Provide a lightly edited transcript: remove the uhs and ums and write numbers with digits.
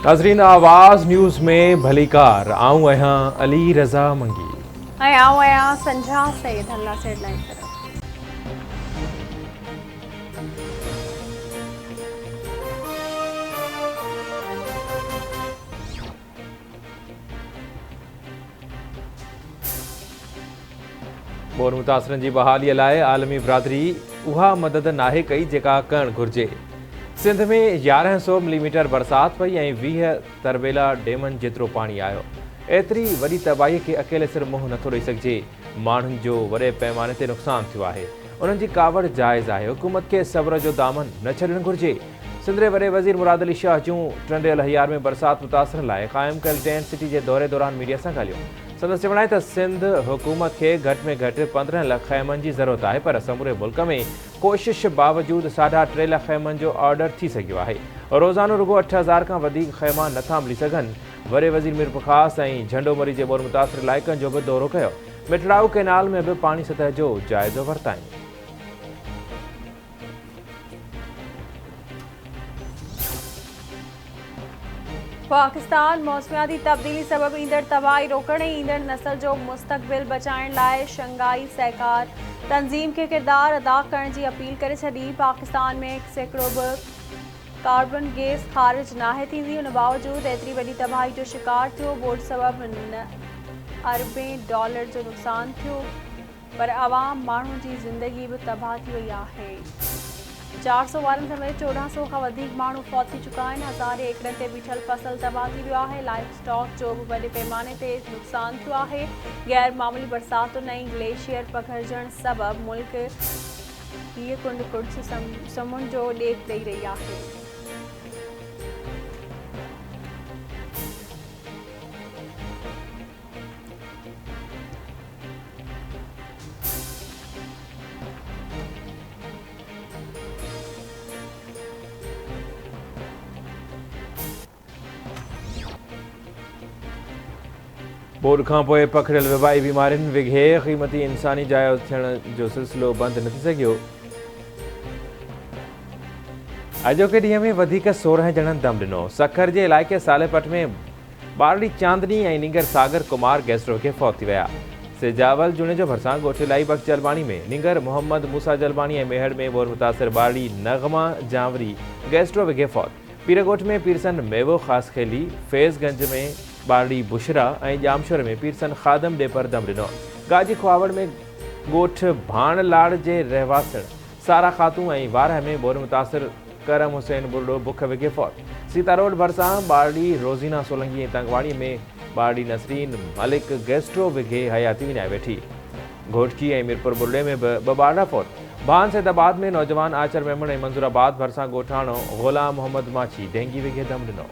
नाज़रीन आवाज़ न्यूज़ में भलीकार आऊं आहियां अली रज़ा मंगी ऐं आऊं आहियां संझा सईद हल्ला से हेडलाइन तरफ़। बोर मुतासिरनि जी बहालीअ लाइ आलमी बिरादरी उहा मदद नाहे कई जेका करणु घुरिजे। सिंध में 1100 मिलीमीटर बरसाति पई ऐं 20 तरबेला डेमनि जेतिरो पाणी आयो। एतिरी वॾी तबाहीअ खे अकेले सिर मुंहुं नथो ॾेई सघिजे। माण्हुनि जो वॾे पैमाने ते नुक़सानु थियो आहे। उन्हनि जी कावड़ जाइज़ आहे। हुकूमत खे सब्र जो दामन न छॾणु घुरिजे। सिंध जे वॾे वज़ीर मुराद अली शाह जूं टंडियल हयार में बरसाति मुतासिरनि लाइ क़ाइमु कयल टेंट सिटी जे दौरे दौरान मीडिया सां ॻाल्हियो। संदसि चवणु आहे त सिंध हुकूमत खे घटि में घटि 15 लख ख़ैमनि जी ज़रूरत आहे, पर समूरे मुल्क में कोशिश बावजूदि 3.5 लख ख़ैमनि जो ऑर्डर थी सघियो आहे। रोज़ानो रुगो 8000 खां वधीक ख़ैमा नथा मिली सघनि। वॾे वज़ीर मीर ख़ास ऐं झंडोमरी जे बोर मुतासिर इलाइक़नि जो बि दौरो कयो। मिठड़ाऊ कैनाल में बि पाणी सतह जो जाइज़ो वरिताईं। पाकिस्तान मौसमियाती तब्दीली सबब ईंदड़ तबाही रोकण ऐं ईंदड़ नस्ल जो मुस्तक़बिल बचाइण लाइ शंघाई सहकार तंज़ीम खे किरदारु अदा करण जी अपील करे छॾी। पाकिस्तान में सैकड़ो बि कार्बन गैस ख़ारिज नाहे थींदी, उन बावजूदि एतिरी वॾी तबाही जो शिकार थियो। ॿोॾि सबबि अरबें डॉलर जो नुक़सानु थियो, पर आवाम माण्हुनि जी ज़िंदगी बि तबाह थी वई आहे। 400 वारनि समेत 1400 खां वधीक माण्हू फौत थी चुका आहिनि। हज़ारे एकड़नि ते बीठल फसल तबाह थी वियो आहे। लाइफ स्टॉक जो बि वॾे पैमाने ते नुक़सानु थियो आहे। गैर मामूली बरसातुनि ऐं ग्लेशियर पघिरजण सबबि मुल्क हीअ कुंड कुड़िस समुंड जो ॾेख ॾेई रही आहे। बोर खां पोइ पखिड़ियल वबाई बीमारियुनि विघे क़ीमती इंसानी जाइ थियण जो सिलसिलो बंदि न थी सघियो। अॼोके ॾींहं में वधीक 16 ॼणनि दम ॾिनो। सखर जे इलाइक़े सालेपट में बारड़ी चांदनी ऐं निंगर सागर कुमार गैस्ट्रो खे फौत थी विया। सिजावल जुणे जो भरिसां ॻोठ लाई बख्श जलबाणी में निंगर मोहम्मद मूसा जलबाणी ऐं मेहड़ में बोर मुतासिर बारड़ी नगमा जावरी गैस्ट्रो विघे फौत। पीरगोठ में पीरसन मेवो ख़ासि खेली, फैज़गंज में बारड़ी बुशरा ऐं जामशोर में पीरसन खादम डेपर दम ॾिनो। गाजी खुआवड़ में ॻोठ भाण लाड़ जे रहवासण सारा ख़ातूं ऐं वारह में बोर मुतासिर करम हुसैन बुरडो बुख विघे फौत। सीता रोड भरिसां बारड़ी रोज़ीना सोलंगी ऐं तंगवाड़ी में बारड़ी नसरीन मलिक गैस्ट्रो विघे हयाती विञाए वेठी। घोटकी ऐं मीरपुर बुरडे में बि ॿ बारड़ा फौत। भान सैदाबाद में नौजवान आचर मेमण ऐं मंज़ूराबाद भरिसां ॻोठाणो ग़ुलाम मोहम्मद माछी डेंगी विघे दम ॾिनो।